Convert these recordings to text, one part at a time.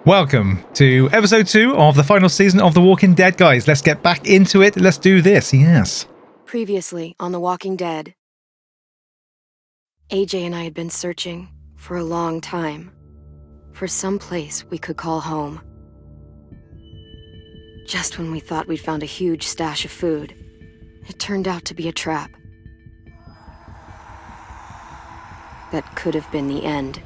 Welcome to episode 2 of the final season of The Walking Dead, guys. Let's get back into it. Let's do this, yes. Previously on The Walking Dead, AJ and I had been searching for a long time for some place we could call home. Just when we thought we'd found a huge stash of food, it turned out to be a trap. That could have been the end.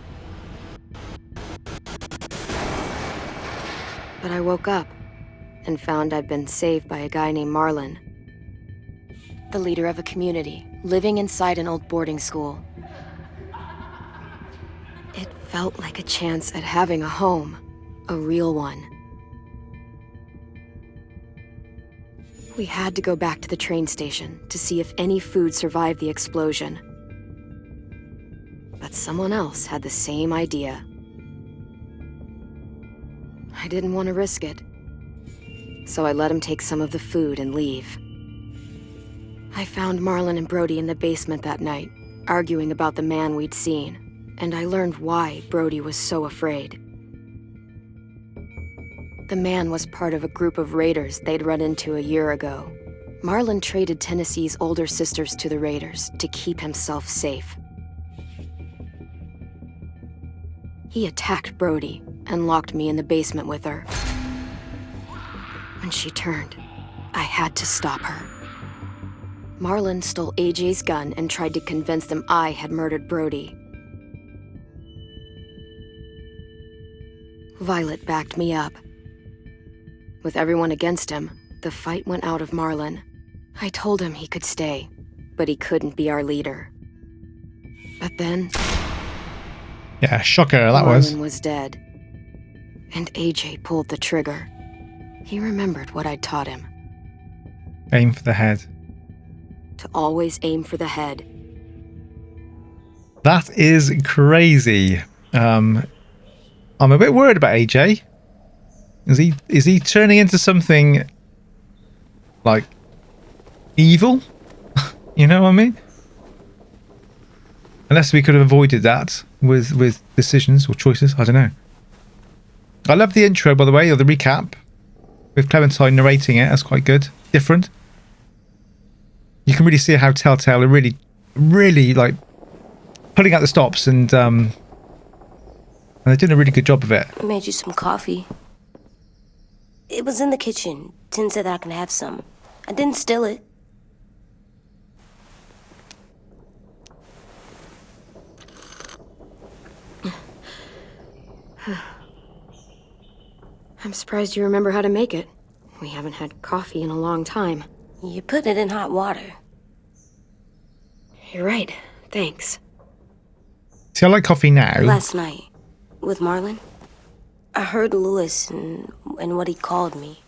But I woke up and found I'd been saved by a guy named Marlon, the leader of a community living inside an old boarding school. It felt like a chance at having a home, a real one. We had to go back to the train station to see if any food survived the explosion. But someone else had the same idea. I didn't want to risk it, so I let him take some of the food and leave. I found Marlon and Brody in the basement that night, arguing about the man we'd seen, and I learned why Brody was so afraid. The man was part of a group of raiders they'd run into a year ago. Marlon traded Tennessee's older sisters to the raiders to keep himself safe. He attacked Brody and locked me in the basement with her. When she turned, I had to stop her. Marlon stole AJ's gun and tried to convince them I had murdered Brody. Violet backed me up. With everyone against him, the fight went out of Marlon. I told him he could stay, but he couldn't be our leader. But then... Yeah, shocker, that Marlon was dead. And AJ pulled the trigger. He remembered what I'd taught him. Aim for the head. To always aim for the head. That is crazy. I'm a bit worried about AJ. Is he turning into something like evil? You know what I mean? Unless we could have avoided that with decisions or choices. I don't know. I love the intro, by the way, or the recap with Clementine narrating it. That's quite good. Different. You can really see how Telltale are really like putting out the stops, and they're doing a really good job of it. I made you some coffee. It was in the kitchen. Tin said that I can have some. I didn't steal it. I'm surprised you remember how to make it. We haven't had coffee in a long time. You put it in hot water. You're right. Thanks. See, I like coffee now. Last night, with Marlon, I heard Lewis and what he called me.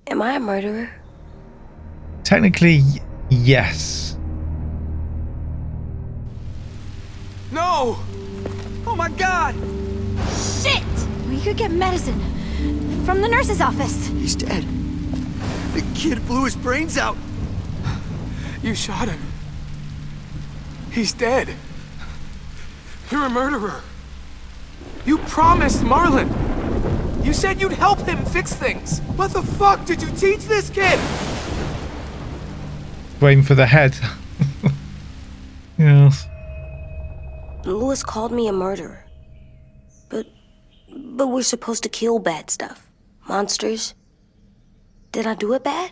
Am I a murderer? Technically, yes. No! Oh my God! Shit! We could get medicine from the nurse's office. He's dead. The kid blew his brains out. You shot him. He's dead. You're a murderer. You promised Marlon. You said you'd help him fix things. What the fuck did you teach this kid? Waiting for the head. Yes. Lewis called me a murderer. But we're supposed to kill bad stuff. Monsters. Did I do it bad?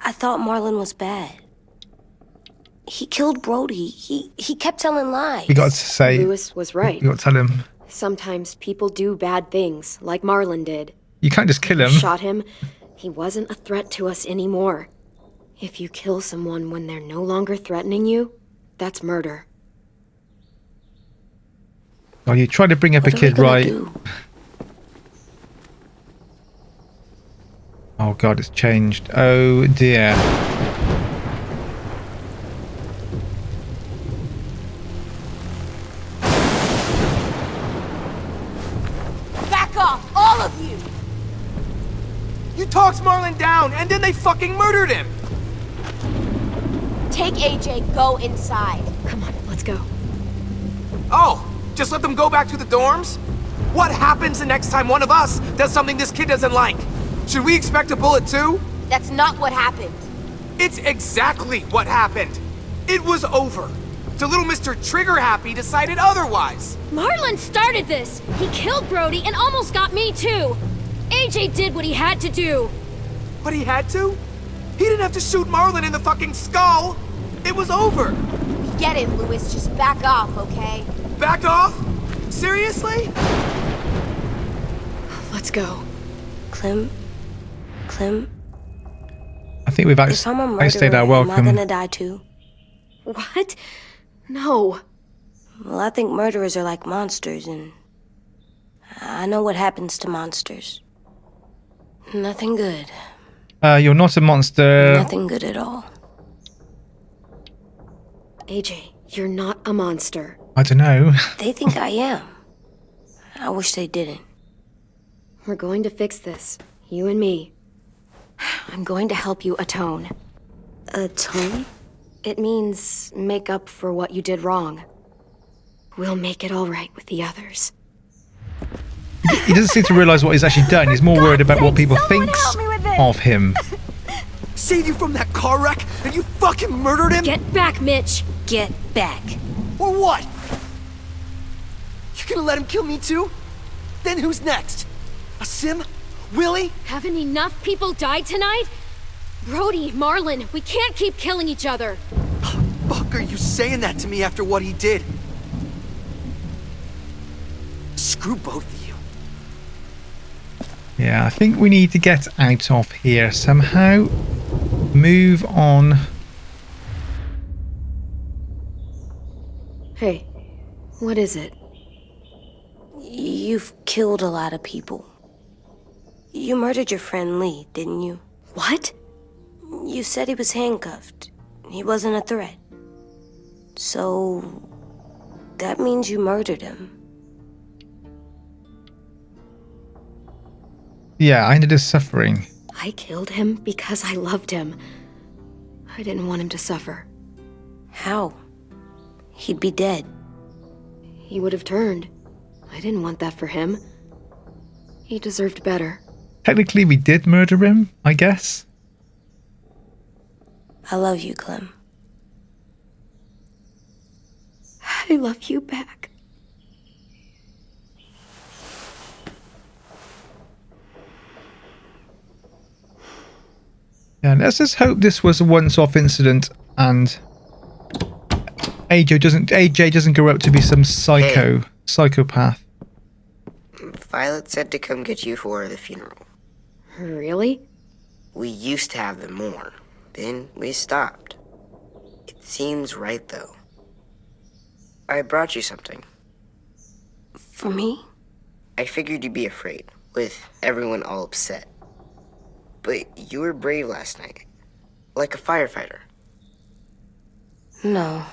I thought Marlon was bad. He killed Brody. He kept telling lies. We got to say... Lewis was right. You got to tell him... Sometimes people do bad things, like Marlon did. You can't just kill him. Shot him. He wasn't a threat to us anymore. If you kill someone when they're no longer threatening you, that's murder. Oh, you tried to bring up a kid, right? Oh God, it's changed. Oh dear. Back off, all of you! You talked Marlon down, and then they fucking murdered him! Take AJ, go inside. Come on, let's go. Oh, just let them go back to the dorms? What happens the next time one of us does something this kid doesn't like? Should we expect a bullet too? That's not what happened. It's exactly what happened. It was over. Till little Mr. Trigger Happy decided otherwise. Marlon started this. He killed Brody and almost got me too. AJ did what he had to do. But he had to? He didn't have to shoot Marlon in the fucking skull. It was over. We get it, Louis. Just back off, okay? Back off? Seriously? Let's go. Clem? I think we've If I'm a murderer, outstayed our am I welcome. gonna die too? What? No. Well, I think murderers are like monsters, and I know what happens to monsters. Nothing good. You're not a monster. Nothing good at all. AJ, you're not a monster. I don't know. They think I am. I wish they didn't. We're going to fix this. You and me. I'm going to help you atone. Atone? It means make up for what you did wrong. We'll make it all right with the others. He doesn't seem to realise what he's actually done. He's more worried about what people think of him. Saved you from that car wreck and you fucking murdered him? Get back, Mitch. Get back. Or what? You gonna let him kill me too? Then who's next? A Sim? Willie? Haven't enough people died tonight? Brody, Marlon, we can't keep killing each other. Fuck are you saying that to me after what he did? Screw both of you. Yeah, I think we need to get out of here somehow. Move on. Hey, what is it? You've killed a lot of people. You murdered your friend Lee, didn't you? What? You said he was handcuffed. He wasn't a threat. So, that means you murdered him. Yeah, I ended his suffering. I killed him because I loved him. I didn't want him to suffer. How? He'd be dead. He would have turned. I didn't want that for him. He deserved better. Technically, we did murder him, I guess. I love you, Clem. I love you back. Yeah, let's just hope this was a once-off incident and AJ doesn't grow up to be some psychopath. Violet said to come get you for the funeral. Really? We used to have them more. Then we stopped. It seems right, though. I brought you something. For me? I figured you'd be afraid, with everyone all upset. But you were brave last night. Like a firefighter. No.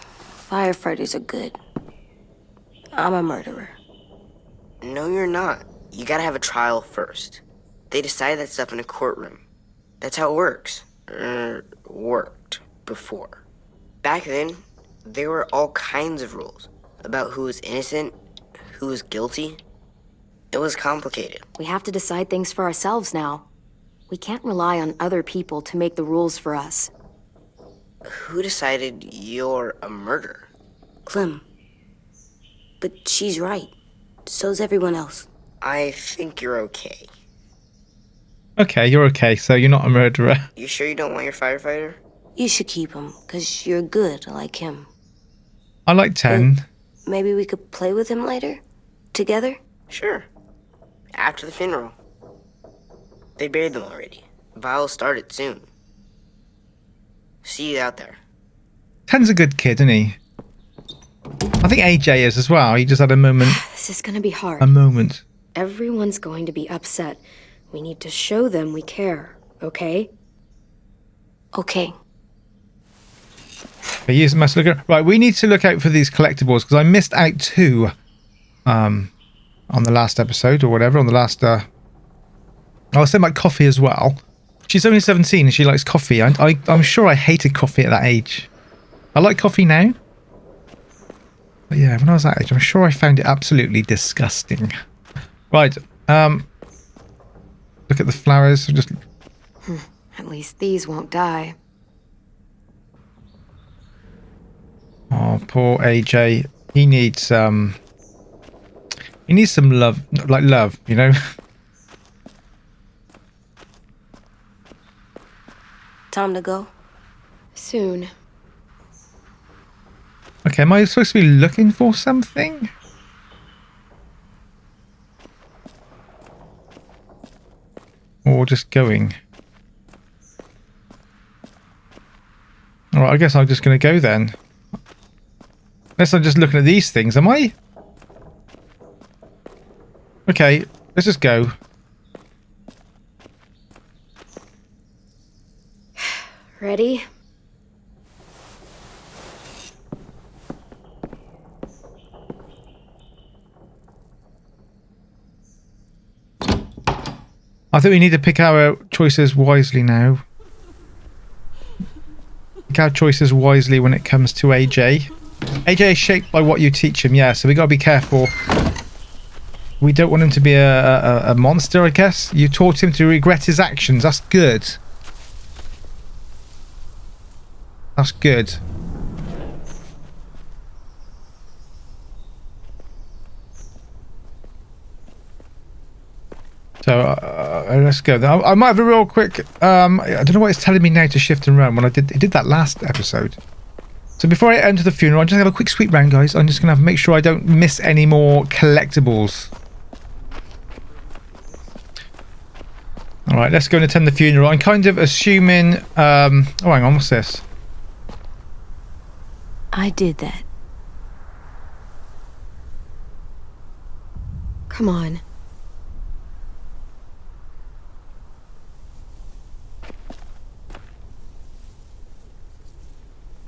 Firefighters are good. I'm a murderer. No, you're not. You gotta have a trial first. They decide that stuff in a courtroom. That's how it works. Worked before. Back then, there were all kinds of rules about who was innocent, who was guilty. It was complicated. We have to decide things for ourselves now. We can't rely on other people to make the rules for us. Who decided you're a murderer? Clem. But she's right. So's everyone else. I think you're okay. Okay, you're okay, so you're not a murderer. You sure you don't want your firefighter? You should keep him, 'cause you're good like him. I like 10. Maybe we could play with him later? Together? Sure. After the funeral. They buried them already. Vile started soon. See you out there. 10's a good kid, isn't he? I think AJ is as well. He just had a moment. This is gonna be hard. A moment. Everyone's going to be upset. We need to show them we care, okay? Okay. Okay, use my looker. Right, we need to look out for these collectibles because I missed out 2 on the last episode or whatever. On the last. I was saying about coffee as well. She's only 17 and she likes coffee. I'm sure I hated coffee at that age. I like coffee now. But yeah, when I was that age, I'm sure I found it absolutely disgusting. Right. Look at the flowers. Just At least these won't die. oh, poor AJ. He needs some love, like love, you know. Time to go. Soon. Okay, am I supposed to be looking for something? Or just going? Alright, I guess I'm just going to go then. Unless I'm just looking at these things, am I? Okay, let's just go. Ready? I think we need to pick our choices wisely now. Pick our choices wisely when it comes to AJ. AJ is shaped by what you teach him, yeah, so we got to be careful. We don't want him to be a monster, I guess. You taught him to regret his actions. That's good. That's good. So let's go. I might have a real quick. I don't know what it's telling me now to shift and run when it did that last episode. So before I enter the funeral, I'm just gonna have a quick sweep round, guys. I'm just gonna have to make sure I don't miss any more collectibles. All right, let's go and attend the funeral. I'm kind of assuming. Oh, hang on, what's this? I did that. Come on.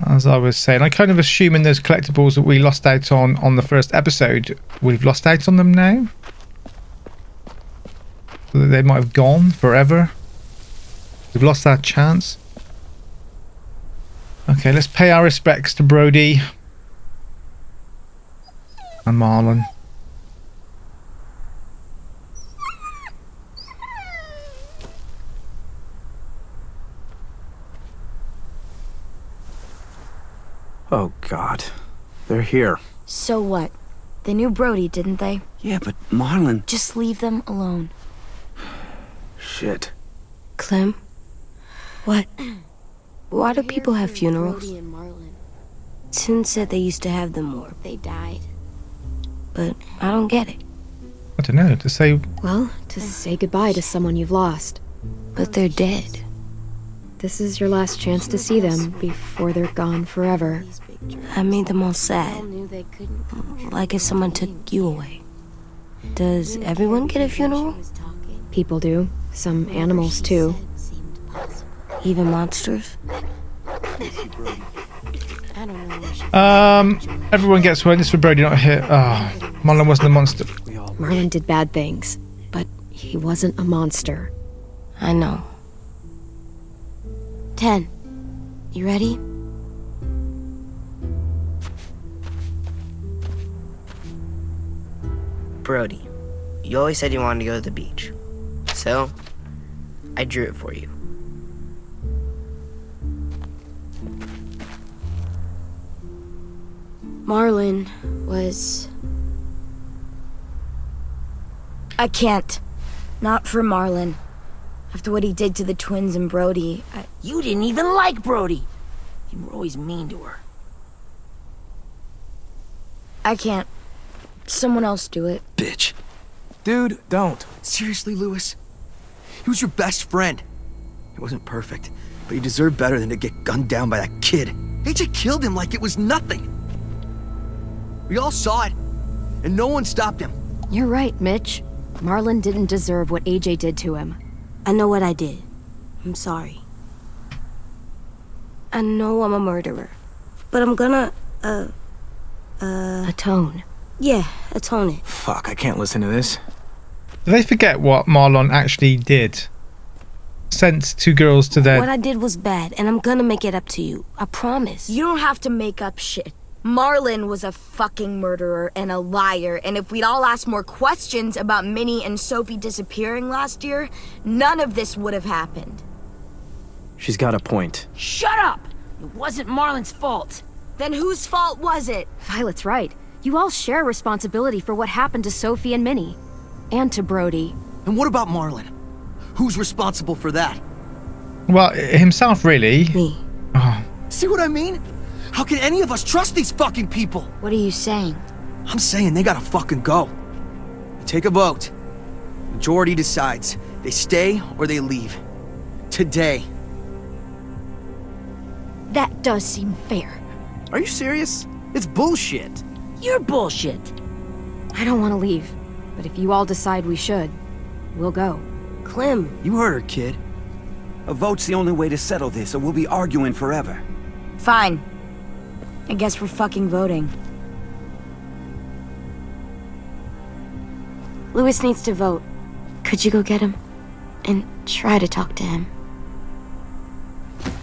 As I was saying, I kind of assuming those collectibles that we lost out on the first episode, we've lost out on them now. So that they might have gone forever. We've lost that chance. Okay, let's pay our respects to Brody and Marlon. Oh, God. They're here. So what? They knew Brody, didn't they? Yeah, but Marlon... Just leave them alone. Shit. Clem? What? Why do people have funerals? Brody and Marlon. Tin said they used to have them more, They died. but I don't get it. I don't know, to say... Well, to say goodbye to someone you've lost. But they're dead. This is your last chance to see them before they're gone forever. I made them all sad, like if someone took you away. Does everyone get a funeral? People do. Some animals, too. Even monsters? Everyone gets one. This for Brody, not here. Oh, Marlon wasn't a monster. Marlon did bad things, but he wasn't a monster. I know. 10. You ready? Brody, you always said you wanted to go to the beach. So, I drew it for you. Marlon was... I can't. Not for Marlon. After what he did to the twins and Brody, You didn't even like Brody. You were always mean to her. I can't. Someone else do it. Bitch. Dude, don't. Seriously, Lewis? He was your best friend. He wasn't perfect, but he deserved better than to get gunned down by that kid. AJ killed him like it was nothing. We all saw it, and no one stopped him. You're right, Mitch. Marlon didn't deserve what AJ did to him. I know what I did. I'm sorry. I know I'm a murderer. But I'm gonna, Atone. yeah, atone it. Fuck, I can't listen to this. Did they forget what Marlon actually did? Sent two girls to their... What I did was bad, and I'm gonna make it up to you. I promise. You don't have to make up shit. Marlon was a fucking murderer and a liar, and if we'd all asked more questions about Minnie and Sophie disappearing last year, none of this would have happened. She's got a point. Shut up! It wasn't Marlon's fault. Then whose fault was it? Violet's right. You all share responsibility for what happened to Sophie and Minnie. And to Brody. And what about Marlon? Who's responsible for that? Well, himself, really. Me. Oh, See what I mean? How can any of us trust these fucking people? What are you saying? I'm saying they gotta fucking go. Take a vote. Majority decides. They stay or they leave. Today. That does seem fair. Are you serious? It's bullshit. You're bullshit. I don't want to leave, but if you all decide we should, we'll go. Clem, You heard her, kid. A vote's the only way to settle this, or we'll be arguing forever. Fine. I guess we're fucking voting. Louis needs to vote. Could you go get him? And try to talk to him.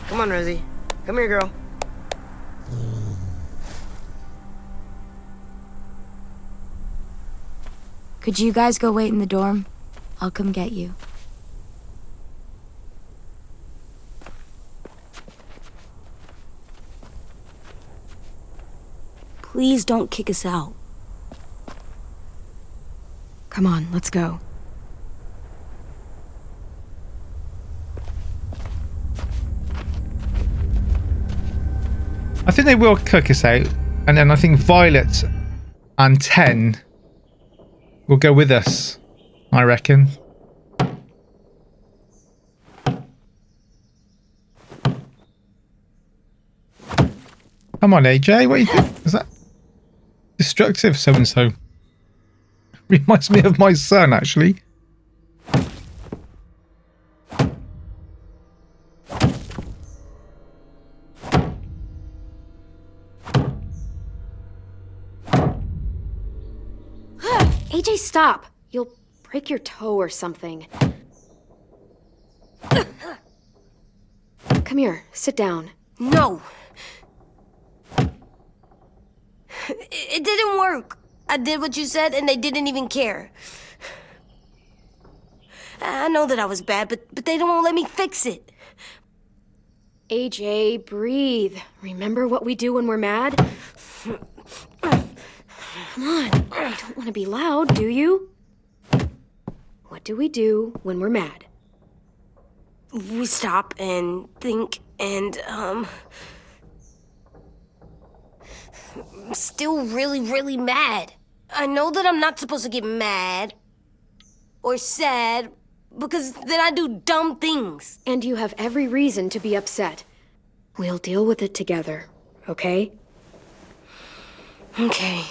Come on, Rosie. Come here, girl. Could you guys go wait in the dorm? I'll come get you. Please don't kick us out. Come on, let's go. I think they will cook us out, and then I think Violet and 10 will go with us, I reckon. Come on, AJ, what are you doing? Is that destructive, so-and-so? Reminds me of my son, actually. AJ, stop! You'll break your toe or something. Come here, sit down. No. It didn't work. I did what you said and they didn't even care. I know that I was bad, but they don't let me fix it. AJ, breathe. Remember what we do when we're mad? Come on, you don't want to be loud, do you? What do we do when we're mad? We stop and think and, I'm still really mad. I know that I'm not supposed to get mad or sad because then I do dumb things. And you have every reason to be upset. We'll deal with it together, okay? Okay.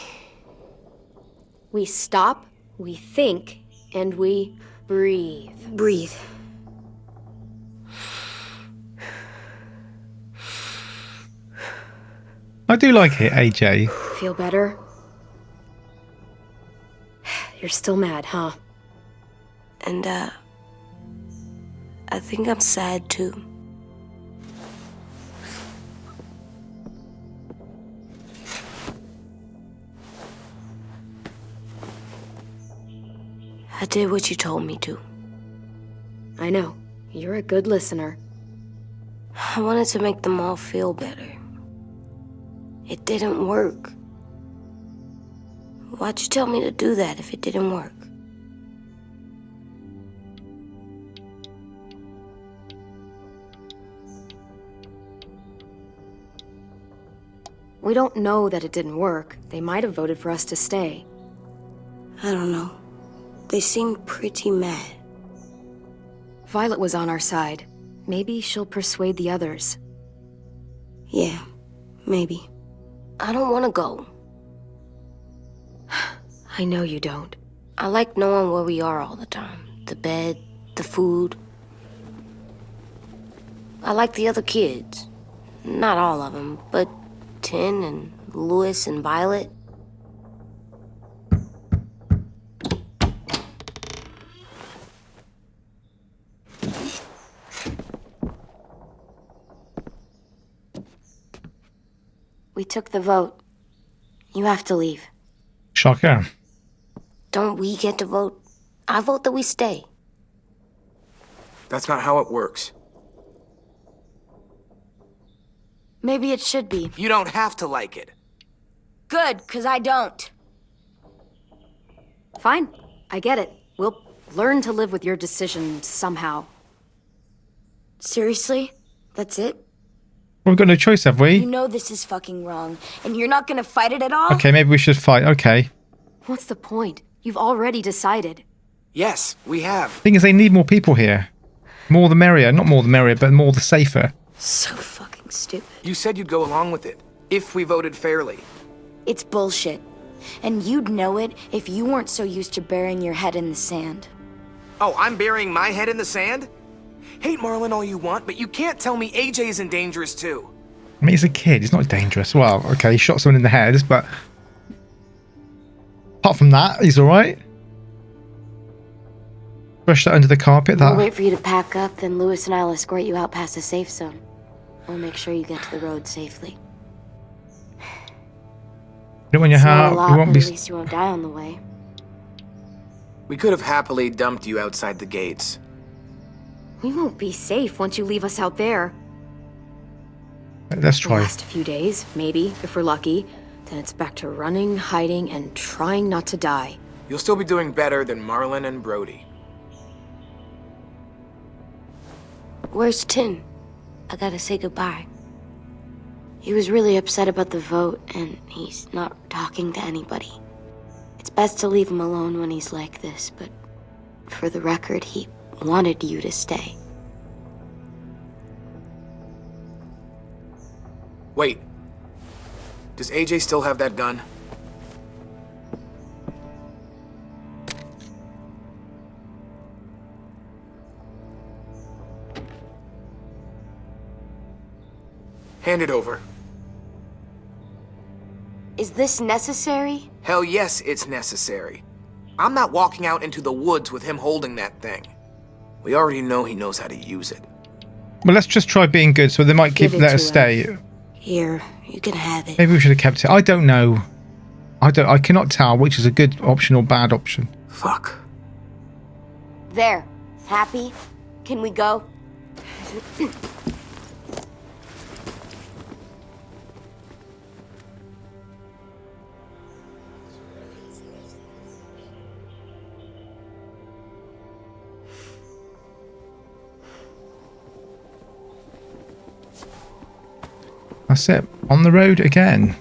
We stop, we think, and we breathe. Breathe. I do like it, AJ. Feel better? You're still mad, huh? And, I think I'm sad too. I did what you told me to. I know. You're a good listener. I wanted to make them all feel better. It didn't work. Why'd you tell me to do that if it didn't work? We don't know that it didn't work. They might have voted for us to stay. I don't know. They seem pretty mad. Violet was on our side. Maybe she'll persuade the others. Yeah, maybe. I don't want to go. I know you don't. I like knowing where we are all the time. The bed, the food. I like the other kids. Not all of them, but Tin and Louis and Violet. We took the vote. You have to leave. Shocker. Don't we get to vote? I vote that we stay. That's not how it works. Maybe it should be. You don't have to like it. Good, because I don't. Fine. I get it. We'll learn to live with your decision somehow. Seriously? That's it? We've got no choice, have we? You know this is fucking wrong, and you're not gonna fight it at all? Okay, maybe we should fight. Okay. What's the point? You've already decided. Yes, we have. Thing is, they need more people here. More the merrier. Not more the merrier, but more the safer. So fucking stupid. You said you'd go along with it, if we voted fairly. It's bullshit. And you'd know it if you weren't so used to burying your head in the sand. Oh, I'm burying my head in the sand? Hate Marlon all you want, but you can't tell me AJ isn't dangerous too. I mean, he's a kid. He's not dangerous. Well, okay, he shot someone in the head, but apart from that, he's all right. Brush that under the carpet. We'll That. wait for you to pack up, then Lewis and I'll escort you out past the safe zone. We'll make sure you get to the road safely. You know when you're It's not a hurt, lot, you won't but be. at least you won't die on the way. We could have happily dumped you outside the gates. We won't be safe once you leave us out there. Let's The try. last few days, maybe, if we're lucky. Then it's back to running, hiding, and trying not to die. You'll still be doing better than Marlon and Brody. Where's Tin? I gotta say goodbye. He was really upset about the vote, and he's not talking to anybody. It's best to leave him alone when he's like this, but for the record, he wanted you to stay. Wait. Does AJ still have that gun? Hand it over. Is this necessary? Hell yes, it's necessary. I'm not walking out into the woods with him holding that thing. We already know he knows how to use it. Well, let's just try being good, so they might Give it let us to stay. Here, you can have it. Maybe we should have kept it. I don't know. I cannot tell which is a good option or bad option. Fuck. There. Happy? Can we go? That's it. On the road again.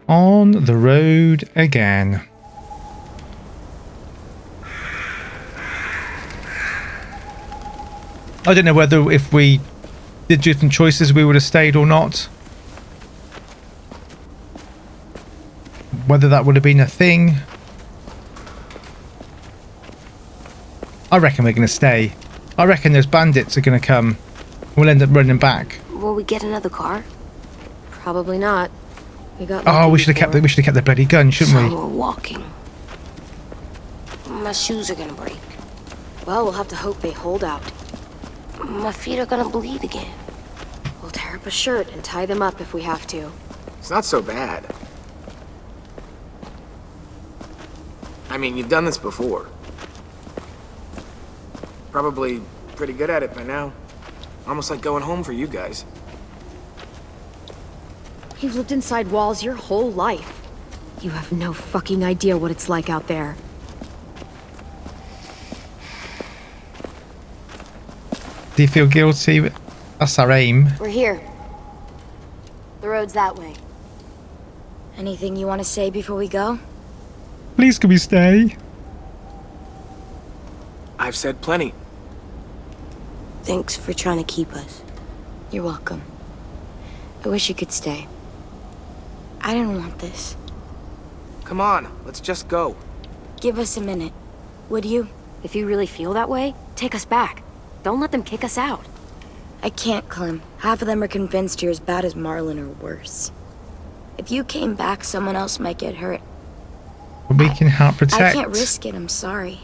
On the road again. I don't know whether if we did different choices we would have stayed or not. Whether that would have been a thing. I reckon we're going to stay. I reckon those bandits are going to come. We'll end up running back. Will we get another car? Probably not. We got Oh, lucky we should have kept the bloody gun, shouldn't So we? we're walking. My shoes are gonna break. Well, we'll have to hope they hold out. My feet are gonna bleed again. We'll tear up a shirt and tie them up if we have to. It's not so bad. I mean, you've done this before. Probably pretty good at it by now. Almost like going home for you guys. You've lived inside walls your whole life. You have no fucking idea what it's like out there. Do you feel guilty? That's our aim. We're here. The road's that way. Anything you want to say before we go? Please can we stay? I've said plenty. Thanks for trying to keep us. You're welcome. I wish you could stay. I didn't want this. Come on, let's just go. Give us a minute. Would you? If you really feel that way, take us back. Don't let them kick us out. I can't, Clem. Half of them are convinced you're as bad as Marlon or worse. If you came back, someone else might get hurt. But we can help I protect. can't risk it, I'm sorry.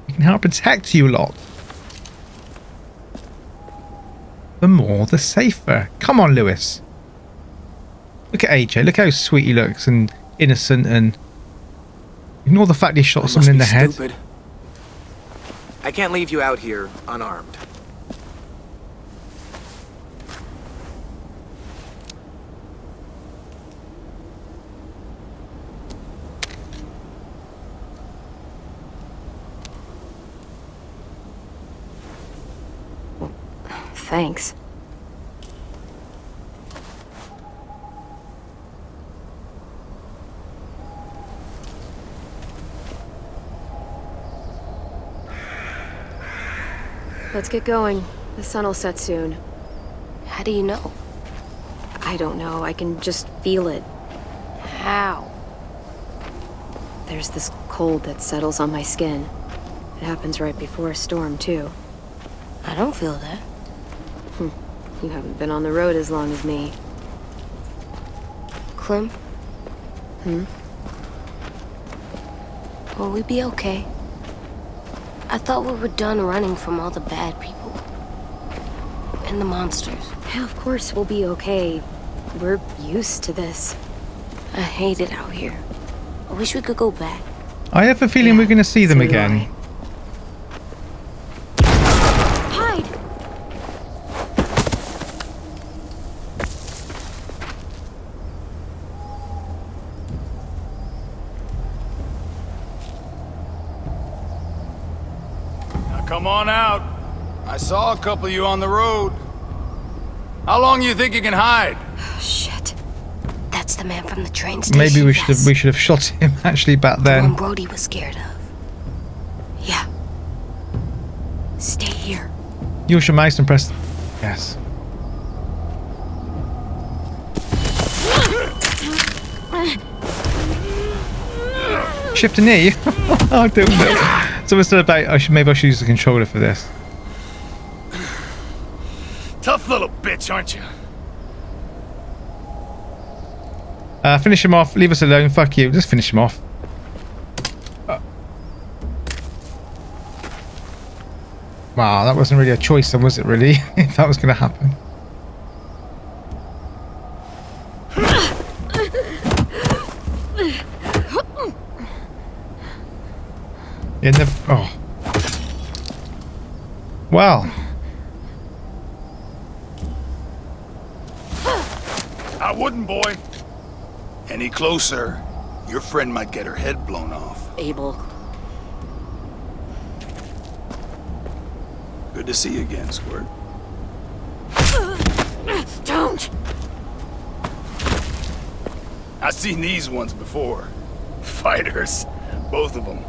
We can help protect you lot. The more, the safer. Come on, Lewis. Look at AJ. Look how sweet he looks and innocent, and ignore the fact he shot I someone in the must be head. stupid. I can't leave you out here unarmed. Thanks. Let's get going. The sun will set soon. How do you know? I don't know. I can just feel it. How? There's this cold that settles on my skin. It happens right before a storm, too. I don't feel that. You haven't been on the road as long as me. Clem? Will we be okay? I thought we were done running from all the bad people. And the monsters. Yeah, of course we'll be okay. We're used to this. I hate it out here. I wish we could go back. I have a feeling we're going to see them so do again. Hide! Now come on out. I saw a couple of you on the road. How long you think you can hide? Shit. That's the man from the train station. Maybe we should have shot him actually back The then. one Brody was scared of. Yeah. Stay here. Use your mouse and press. Yes. Shift a knee. I don't know. Someone said about maybe I should use the controller for this. Tough little bitch, aren't you? Finish him off. Leave us alone. Fuck you. Just finish him off. Wow, that wasn't really a choice then, was it really? If that was going to happen. Yeah, never. Oh. Well. I wouldn't, boy. Any closer, your friend might get her head blown off. Abel. Good to see you again, Squirt. Don't! I've seen these ones before. Fighters. Both of them.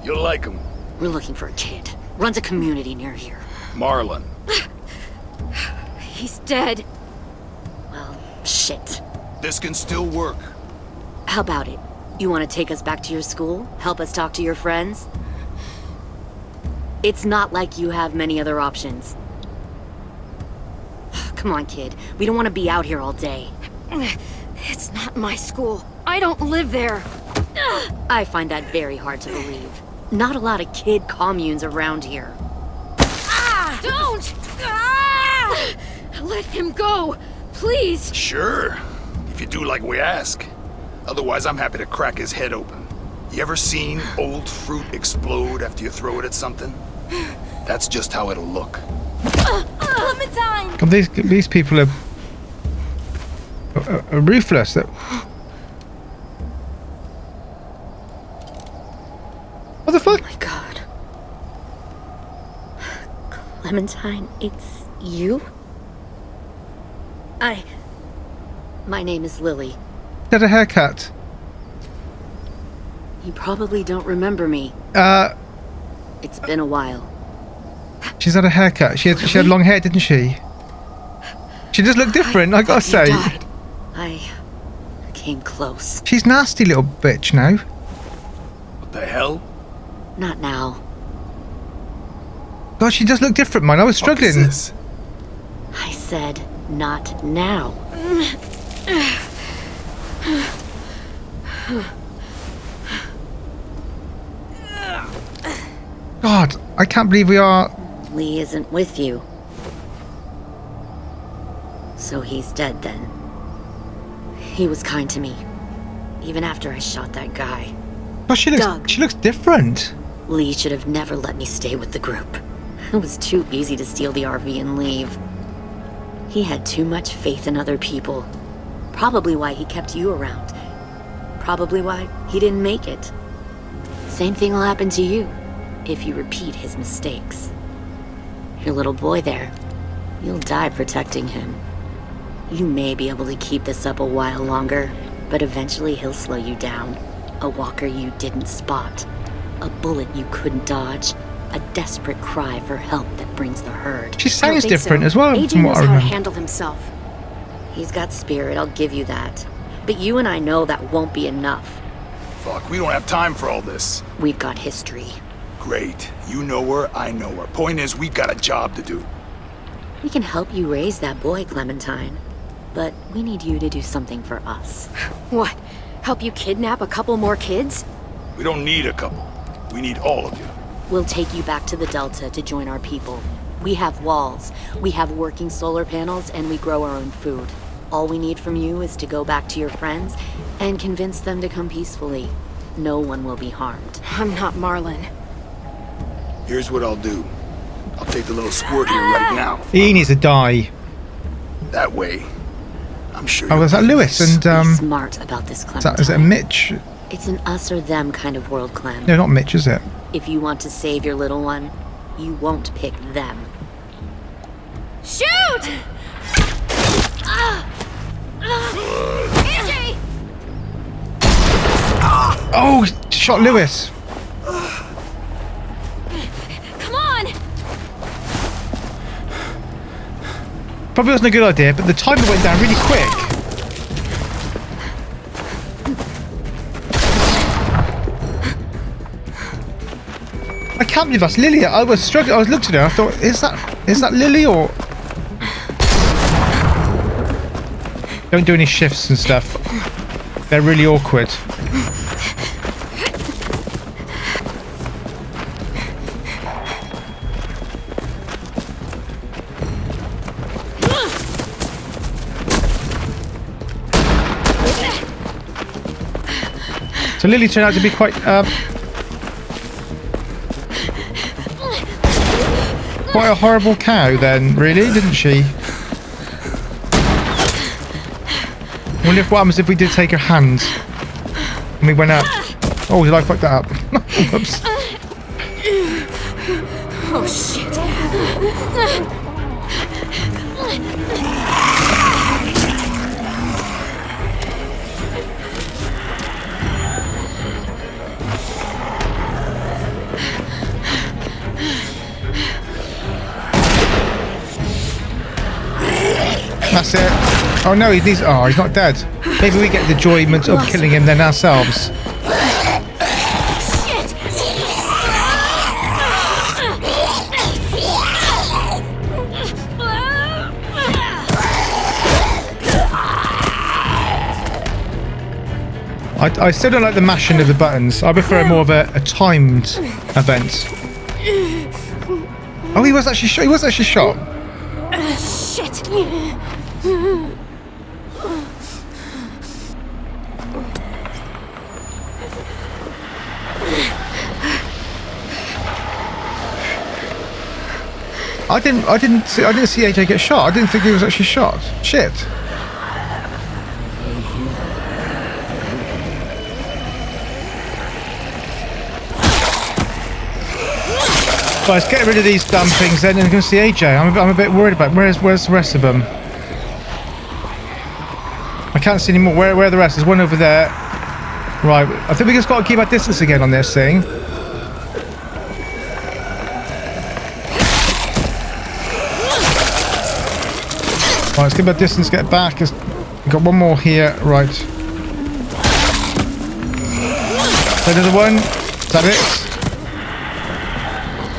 You'll like them. We're looking for a kid. Runs a community near here. Marlon. He's dead. Well, shit. This can still work. How about it? You want to take us back to your school? Help us talk to your friends? It's not like you have many other options. Come on, kid. We don't want to be out here all day. It's not my school. I don't live there. I find that very hard to believe. Not a lot of kid communes around here. Don't! Let him go, please. Sure. If you do like we ask. Otherwise, I'm happy to crack his head open. You ever seen old fruit explode after you throw it at something? That's just how it'll look. Clementine! God, these people are ruthless. What the fuck? Oh my god. Clementine, it's you? My name is Lily. She had a haircut. You probably don't remember me. It's been a while. She's had a haircut. She had long hair, didn't she? She does look different, I gotta say. Died. I came close. She's nasty little bitch now. What the hell? Not now. God, she does look different, man. I was Fuck is struggling. this? I said not now. God, I can't believe we are... Lee isn't with you. So he's dead then. He was kind to me, even after I shot that guy. But she looks different. Lee should have never let me stay with the group. It was too easy to steal the RV and leave. He had too much faith in other people. Probably why he kept you around. Probably why he didn't make it. Same thing will happen to you if you repeat his mistakes. Your little boy there, you'll die protecting him. You may be able to keep this up a while longer, but eventually he'll slow you down. A walker you didn't spot. A bullet you couldn't dodge. A desperate cry for help that brings the herd. She sounds different as well. AJ knows how to handle himself. He's got spirit, I'll give you that. But you and I know that won't be enough. Fuck, we don't have time for all this. We've got history. Great. You know her, I know her. Point is, we've got a job to do. We can help you raise that boy, Clementine. But we need you to do something for us. What? Help you kidnap a couple more kids? We don't need a couple. We need all of you. We'll take you back to the Delta to join our people. We have walls, we have working solar panels, and we grow our own food. All we need from you is to go back to your friends and convince them to come peacefully. No one will be harmed. I'm not Marlon. Here's what I'll do. I'll take the little squirt here right now. He needs to die. That way, I'm sure. Oh, is that Lewis and Be smart about this, Clementine. is it Mitch? It's an us or them kind of world, Clem. No, not Mitch, is it? If you want to save your little one, you won't pick them. Shoot! AJ! Oh, shot Lewis. Come on! Probably wasn't a good idea, but the timer went down really quick. I can't believe that's Lily. I was struggling. I was looking at her. I thought, is that Lily or? Don't do any shifts and stuff. They're really awkward. So Lily turned out to be quite quite a horrible cow then, really, didn't she? I wonder what happens if we did take her hand and we went up. Oh, did I fuck that up? Oops. Oh, shit. That's it. Oh no, he's not dead. Maybe we get the enjoyment of killing him then ourselves. Shit! I still don't like the mashing of the buttons. I prefer more of a timed event. Oh, he was actually shot. He was actually shot. Shit! I didn't see AJ get shot. I didn't think he was actually shot. Shit. Right, let's get rid of these damn things then and go see AJ. I'm a bit worried about where's the rest of them. I can't see any more. Where are the rest? There's one over there. Right, I think we just got to keep our distance again on this thing. Right, let's keep our distance, get back. We've got one more here. Right. Another one. Is that it?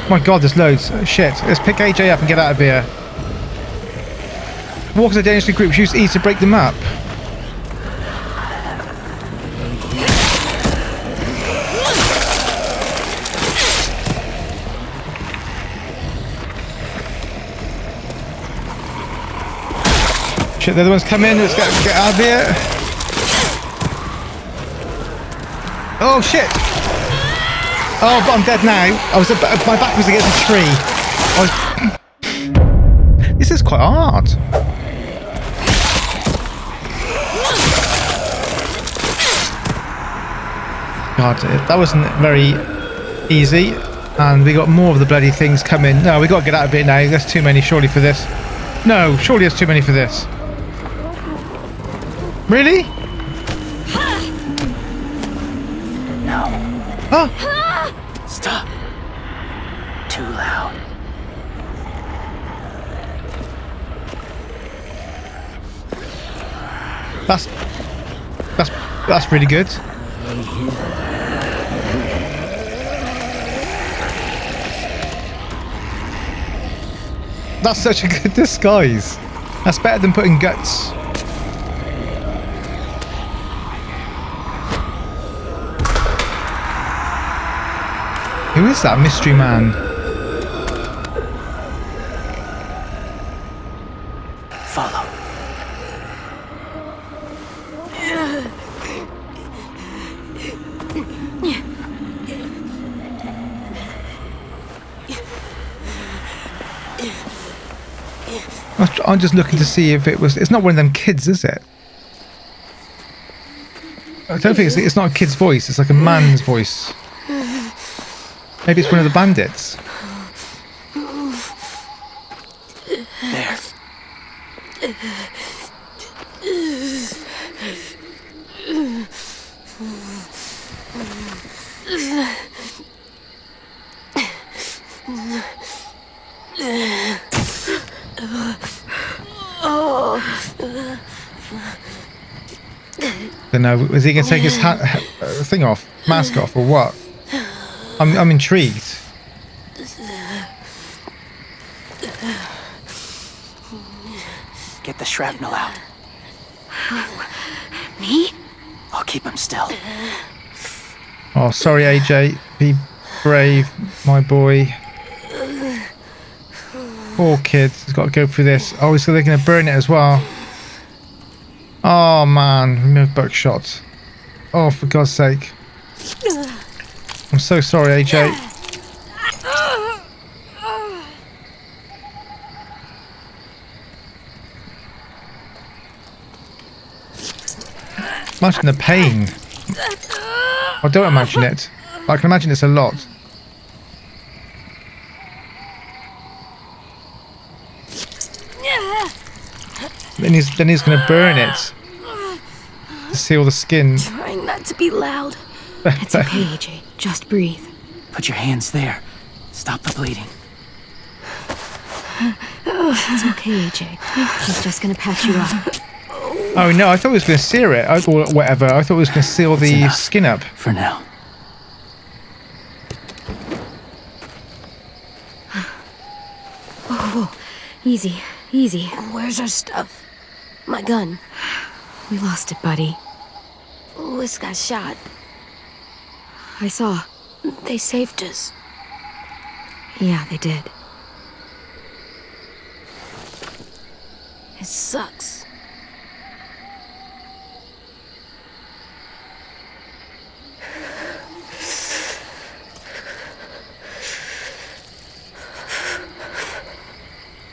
Oh my god, there's loads. Shit. Let's pick AJ up and get out of here. Walkers are dangerously groups. Use E to break them up. Shit, the other one's come in. Let's get out of here. Oh shit! Oh, but I'm dead now. My back was against a tree. This is quite hard. God, that wasn't very easy. And we got more of the bloody things coming. No, we got to get out of here now. There's too many surely for this. No, surely there's too many for this. Really? No. Huh? Stop. Too loud. That's really good. That's such a good disguise. That's better than putting guts. Who is that mystery man? Follow. I'm just looking to see if it was... It's not one of them kids, is it? I don't think it's not a kid's voice. It's like a man's voice. Maybe it's one of the bandits. There. Don't know. Is he going to take his thing off, mask off, or what? I'm intrigued. Get the shrapnel out. Me? I'll keep him still. Oh, sorry, AJ. Be brave, my boy. Poor kid. He's got to go through this. Oh, so they're going to burn it as well. Oh, man. Remove buckshot. Oh, for God's sake. I'm so sorry, AJ. Imagine the pain. I don't imagine it. But I can imagine it's a lot. Then he's going to burn it to seal the skin. Trying not to be loud. It's okay, AJ. Just breathe. Put your hands there. Stop the bleeding. It's okay, AJ. He's just gonna patch you up. Oh no, I thought it was going to sear it, or whatever. I thought it was going to seal the skin up. For now. Whoa. Easy. Easy. Where's our stuff? My gun. We lost it, buddy. Lewis got shot. I saw. They saved us. Yeah, they did. It sucks.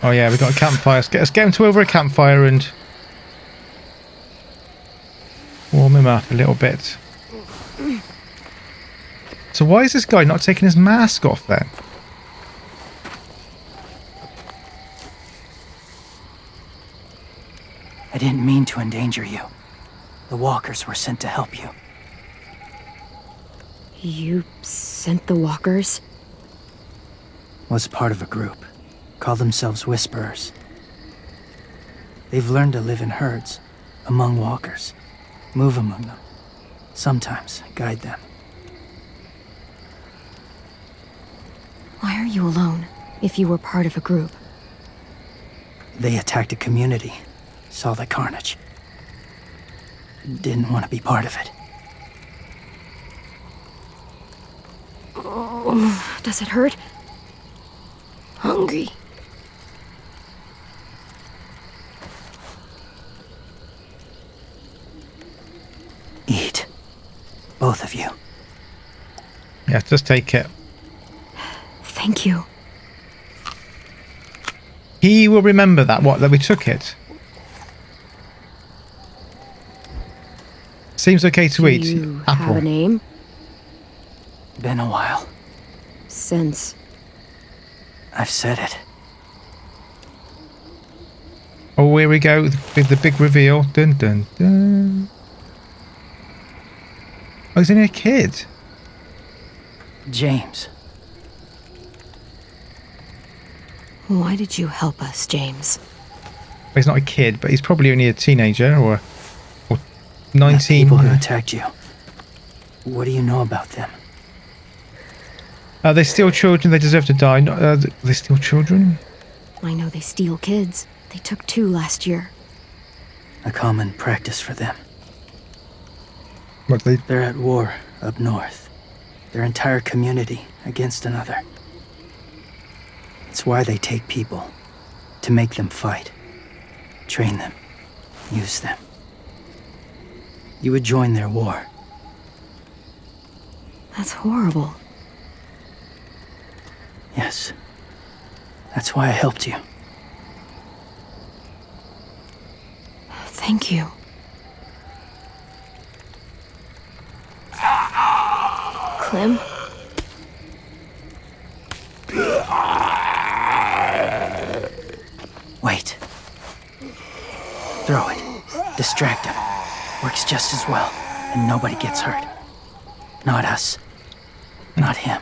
Oh yeah, we've got a campfire. Let's get him to over a campfire and warm him up a little bit. So why is this guy not taking his mask off then? I didn't mean to endanger you. The walkers were sent to help you. You sent the walkers? Was part of a group. Call themselves Whisperers. They've learned to live in herds, among walkers. Move among them. Sometimes guide them. Why are you alone, if you were part of a group? They attacked a community. Saw the carnage. Didn't want to be part of it. Does it hurt? Hungry. both of you. Yeah, just take it. Thank you. He will remember that we took it. Seems okay to eat. Do you Apple. have a name? Been a while. Since. I've said it. Oh, here we go with the big reveal. Dun dun dun. Oh, he's only a kid. James. Why did you help us, James? Well, he's not a kid, but he's probably only a teenager or The 19. people who attacked you. What do you know about them? They steal children. They deserve to die. They steal children. I know they steal kids. They took 2 last year. A common practice for them. What they? They're at war up north. Their entire community against another. It's why they take people. To make them fight. Train them. Use them. You would join their war. That's horrible. Yes. That's why I helped you. Thank you. Clem? Wait. Throw it. Distract him. Works just as well, and nobody gets hurt. Not us. Not him.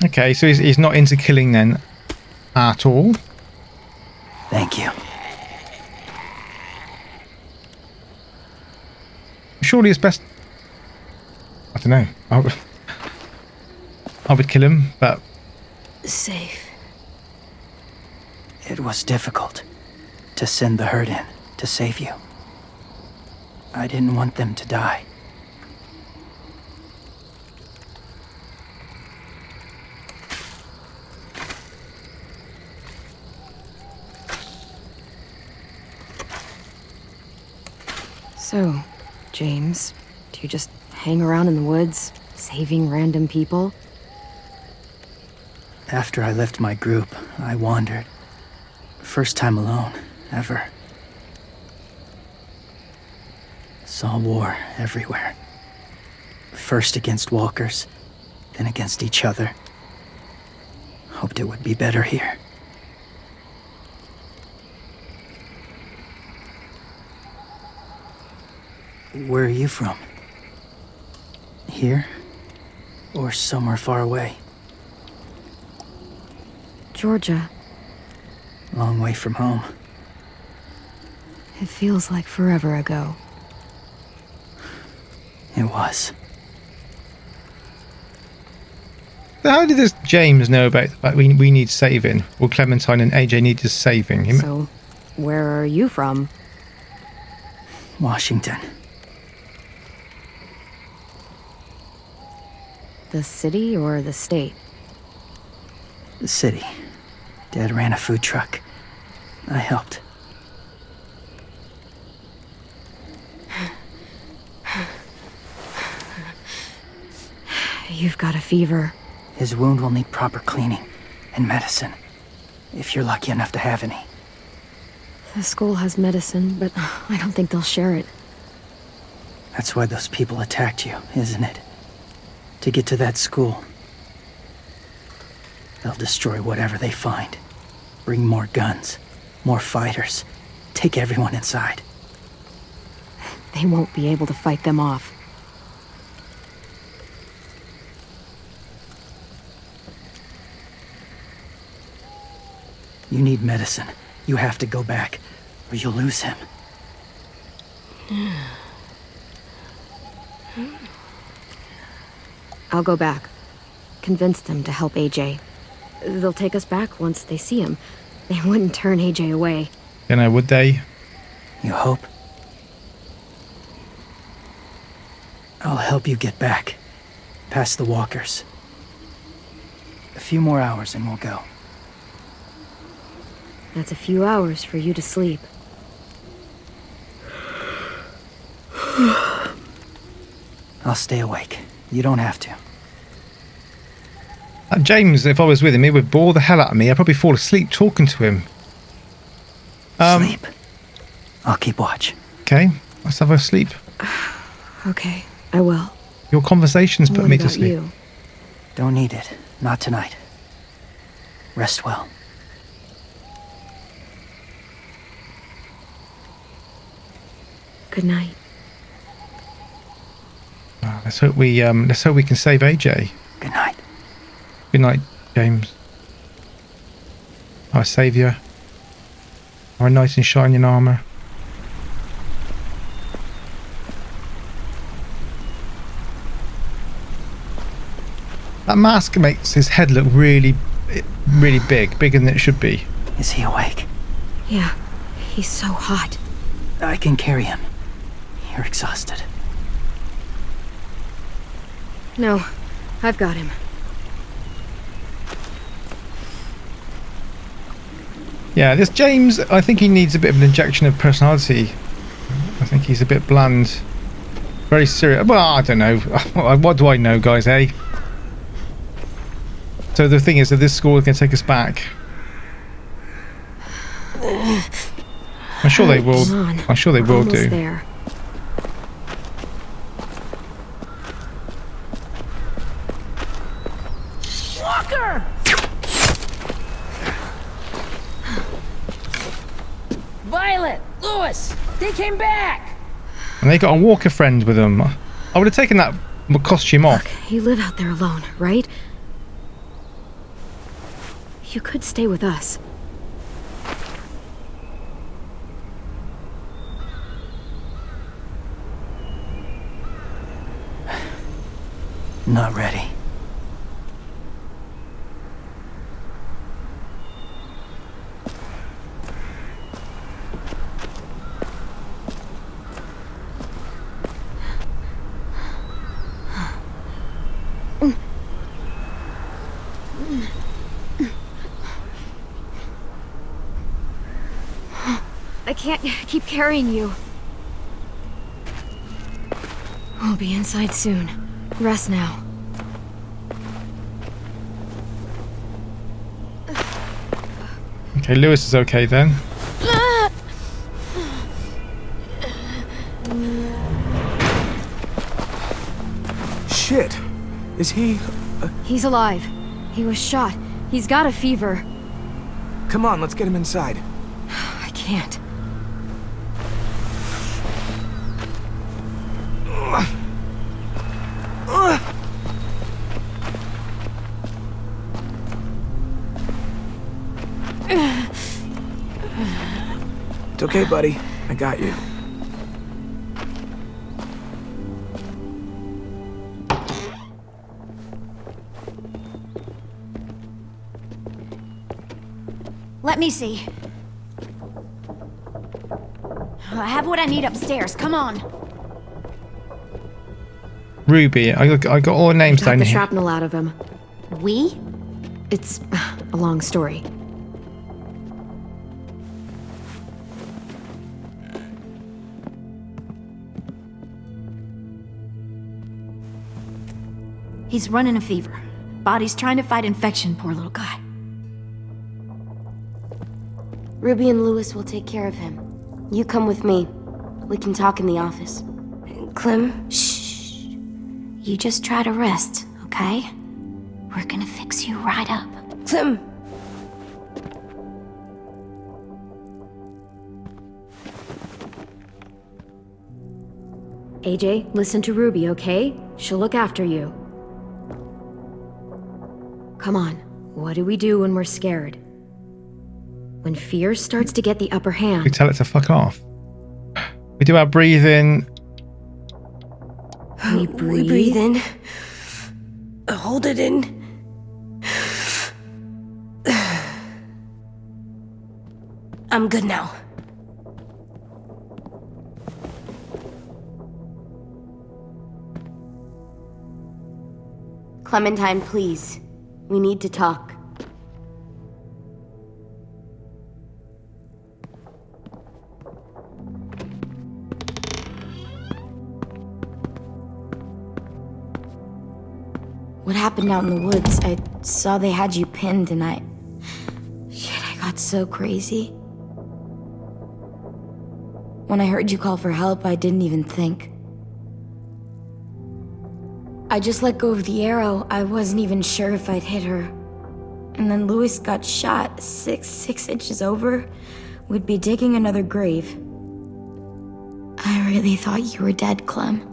Okay, so he's not into killing then at all. Thank you. Surely it's best. I don't know. I would kill him, but Safe. It was difficult to send the herd in to save you. I didn't want them to die. So, James, do you just hang around in the woods, saving random people? After I left my group, I wandered. First time alone, ever. Saw war everywhere. First against walkers, then against each other. Hoped it would be better here. Where are you from? Here? Or somewhere far away? Georgia. Long way from home. It feels like forever ago. It was. So how did this James know about that we need saving? Or Clementine and AJ needed saving him? So, where are you from? Washington. The city or the state? The city. Dad ran a food truck. I helped. You've got a fever. His wound will need proper cleaning and medicine, if you're lucky enough to have any. The school has medicine, but I don't think they'll share it. That's why those people attacked you, isn't it? To get to that school. They'll destroy whatever they find. Bring more guns, more fighters. Take everyone inside. They won't be able to fight them off. You need medicine. You have to go back, or you'll lose him. I'll go back. Convince them to help AJ. They'll take us back once they see him. They wouldn't turn AJ away. You know, would they? You hope? I'll help you get back. Past the walkers. A few more hours and we'll go. That's a few hours for you to sleep. I'll stay awake. You don't have to. James, if I was with him, he would bore the hell out of me. I'd probably fall asleep talking to him. Sleep. I'll keep watch. Okay, let's have a sleep. Okay, I will. Your conversations put What me to about sleep. you? Don't need it. Not tonight. Rest well. Good night. Let's hope we can save AJ. Good night. Good night, James. Our saviour. Our knight in shining armour. That mask makes his head look really big, bigger than it should be. Is he awake? Yeah, he's so hot. I can carry him. You're exhausted. No, I've got him. Yeah, this James, I think he needs a bit of an injection of personality. I think he's a bit bland. Very serious. Well, I don't know. What do I know, guys, eh? So the thing is that this score can take us back. I'm sure they will. I'm sure they will do. There. Walker! Violet! Lewis! They came back! And they got a Walker friend with them. I would have taken that costume off. Look, you live out there alone, right? You could stay with us. Not ready. I can't keep carrying you. We'll be inside soon. Rest now. Okay, Lewis is okay then. Shit. Is he... He's alive. He was shot. He's got a fever. Come on, let's get him inside. I can't. It's okay, buddy. I got you. Let me see. I have what I need upstairs. Come on. Ruby, I got all the names Got down the here. shrapnel out of him. We? It's a long story. He's running a fever. Body's trying to fight infection, poor little guy. Ruby and Lewis will take care of him. You come with me. We can talk in the office. Clem, shh. You just try to rest, okay? We're gonna fix you right up. Clem! AJ, listen to Ruby, okay? She'll look after you. Come on, what do we do when we're scared? When fear starts to get the upper We hand. tell it to fuck off. We do our breathing. We We breathe in. Hold it in. I'm good now. Clementine, please. We need to talk. What happened out in the woods? I saw they had you pinned and I got so crazy. When I heard you call for help, I didn't even think. I just let go of the arrow. I wasn't even sure if I'd hit her. And then Louis got shot 6 inches over. We'd be digging another grave. I really thought you were dead, Clem.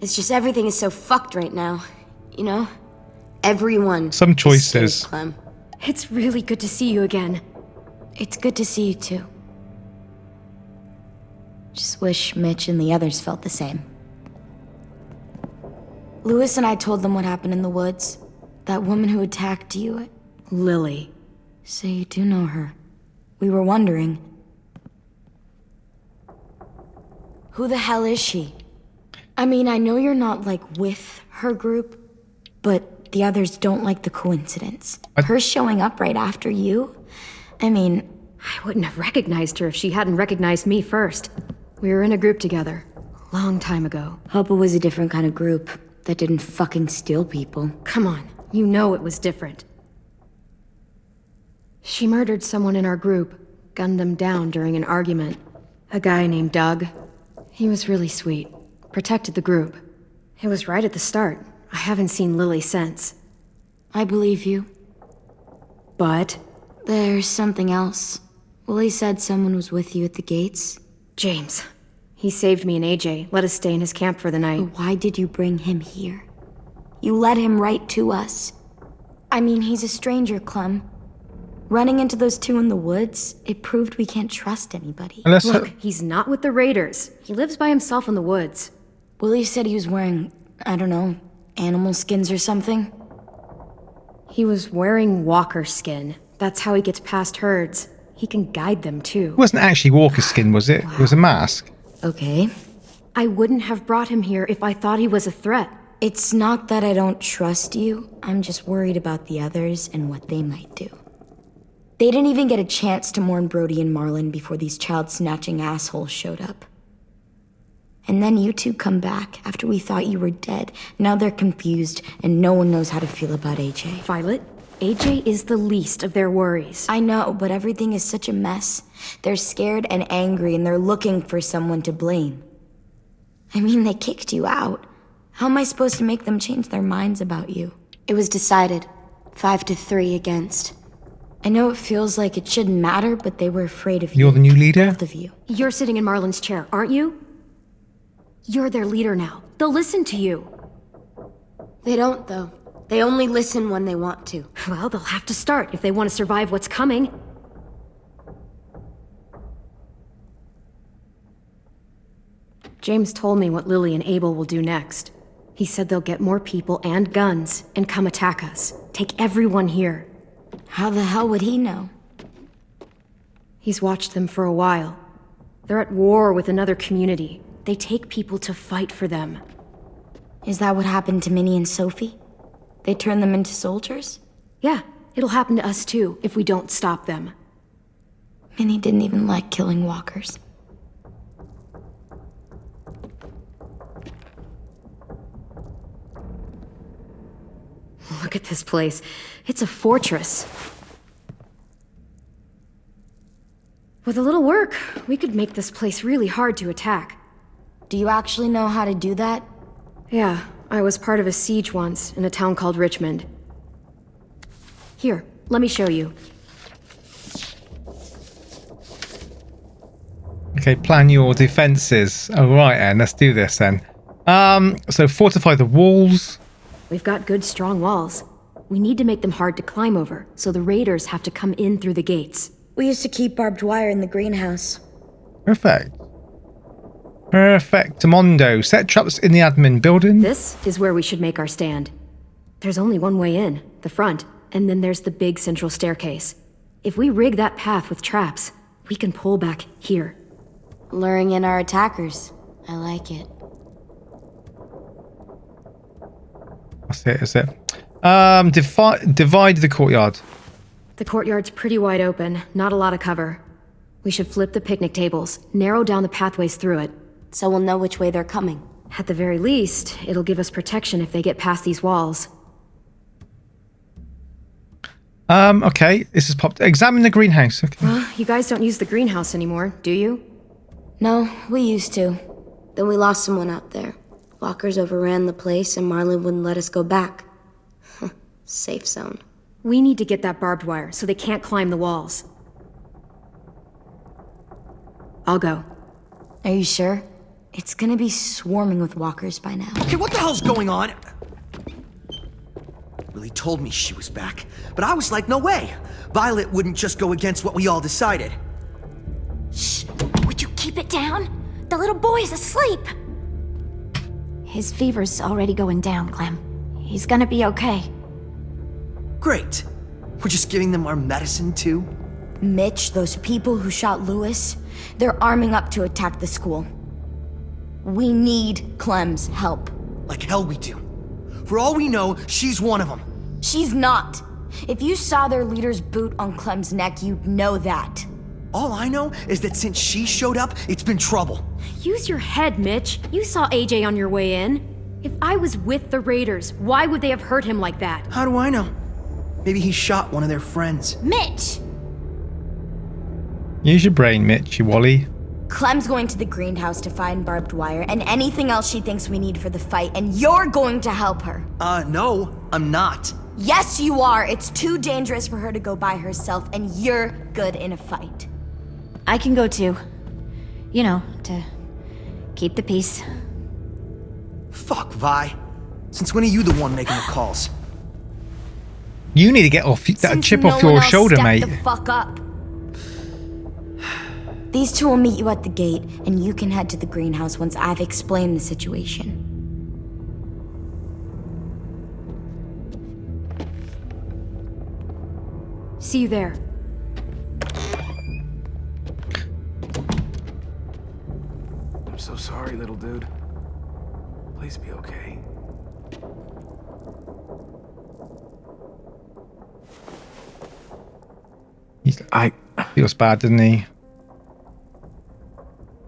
It's just everything is so fucked right now, you know? Everyone. Some choices. is scared, Clem. It's really good to see you again. It's good to see you too. Just wish Mitch and the others felt the same. Louis and I told them what happened in the woods. That woman who attacked you. Lily. So you do know her. We were wondering. Who the hell is she? I mean, I know you're not, like, with her group, but the others don't like the coincidence. Her showing up right after you? I mean... I wouldn't have recognized her if she hadn't recognized me first. We were in a group together. Long time ago. Hope it was a different kind of group that didn't fucking steal people. Come on, you know it was different. She murdered someone in our group, gunned them down during an argument. A guy named Doug. He was really sweet. Protected the group. It was right at the start. I haven't seen Lily since. I believe you. But? There's something else. Willie said someone was with you at the gates. James. He saved me and AJ, let us stay in his camp for the night. But why did you bring him here? You led him right to us. I mean, he's a stranger, Clem. Running into those two in the woods, it proved we can't trust anybody. Look, he's not with the Raiders. He lives by himself in the woods. Willie said he was wearing, I don't know, animal skins or something. He was wearing walker skin. That's how he gets past herds. He can guide them, too. It wasn't actually walker skin, was it? Wow. It was a mask. Okay. I wouldn't have brought him here if I thought he was a threat. It's not that I don't trust you. I'm just worried about the others and what they might do. They didn't even get a chance to mourn Brody and Marlon before these child-snatching assholes showed up. And then you two come back after we thought you were dead. Now they're confused, and no one knows how to feel about AJ. Violet, AJ is the least of their worries. I know, but everything is such a mess. They're scared and angry, and they're looking for someone to blame. I mean, they kicked you out. How am I supposed to make them change their minds about you? It was decided. 5-3 against. I know it feels like it shouldn't matter, but they were afraid of you. You're the new leader? Both of you. You're sitting in Marlon's chair, aren't you? You're their leader now. They'll listen to you. They don't, though. They only listen when they want to. Well, they'll have to start if they want to survive what's coming. James told me what Lily and Abel will do next. He said they'll get more people and guns and come attack us. Take everyone here. How the hell would he know? He's watched them for a while. They're at war with another community. They take people to fight for them. Is that what happened to Minnie and Sophie? They turned them into soldiers? Yeah, it'll happen to us too if we don't stop them. Minnie didn't even like killing walkers. Look at this place. It's a fortress. With a little work, we could make this place really hard to attack. Do you actually know how to do that? Yeah, I was part of a siege once in a town called Richmond. Here, let me show you. Okay, plan your defenses. Alright, then, let's do this then. So fortify the walls. We've got good, strong walls. We need to make them hard to climb over, so the raiders have to come in through the gates. We used to keep barbed wire in the greenhouse. Perfect. Perfectamundo. Set traps in the admin building. This is where we should make our stand. There's only one way in, the front, and then there's the big central staircase. If we rig that path with traps, we can pull back here. Luring in our attackers. I like it. That's it. Divide the courtyard. The courtyard's pretty wide open, not a lot of cover. We should flip the picnic tables, narrow down the pathways through it. So we'll know which way they're coming. At the very least, it'll give us protection if they get past these walls. Okay, this has popped. Examine the greenhouse. Okay. Well, you guys don't use the greenhouse anymore, do you? No, we used to. Then we lost someone out there. Walkers overran the place and Marlon wouldn't let us go back. Safe zone. We need to get that barbed wire so they can't climb the walls. I'll go. Are you sure? It's gonna be swarming with walkers by now. Okay, what the hell's going on? Willie told me she was back, but I was like, no way. Violet wouldn't just go against what we all decided. Shh! Would you keep it down? The little boy's asleep! His fever's already going down, Clem. He's gonna be okay. Great. We're just giving them our medicine, too? Mitch, those people who shot Lewis, they're arming up to attack the school. We need Clem's help. Like hell we do. For all we know, she's one of them. She's not. If you saw their leader's boot on Clem's neck, you'd know that. All I know is that since she showed up, it's been trouble. Use your head, Mitch. You saw AJ on your way in. If I was with the Raiders, why would they have hurt him like that? How do I know? Maybe he shot one of their friends. Mitch! Use your brain, Mitch, you wally. Clem's going to the greenhouse to find barbed wire and anything else she thinks we need for the fight, and you're going to help her. No, I'm not. Yes, you are. It's too dangerous for her to go by herself, and you're good in a fight. I can go too. You know, to keep the peace. Fuck, Vi. Since when are you the one making the calls? You need to get off that Since chip no off one your else shoulder, stepped mate. the fuck up. These two will meet you at the gate, and you can head to the greenhouse once I've explained the situation. See you there. I'm so sorry, little dude. Please be okay. He feels bad, doesn't he?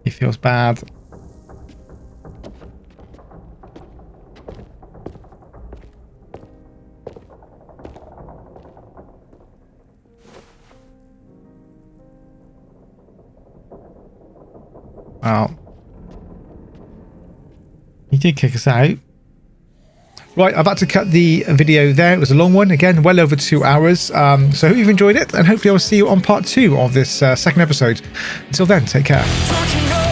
He feels bad. Wow. He did kick us out. Right, I've had to cut the video there. It was a long one, again, well over 2 hours. So I hope you've enjoyed it, and hopefully I'll see you on part 2 of this second episode. Until then, take care.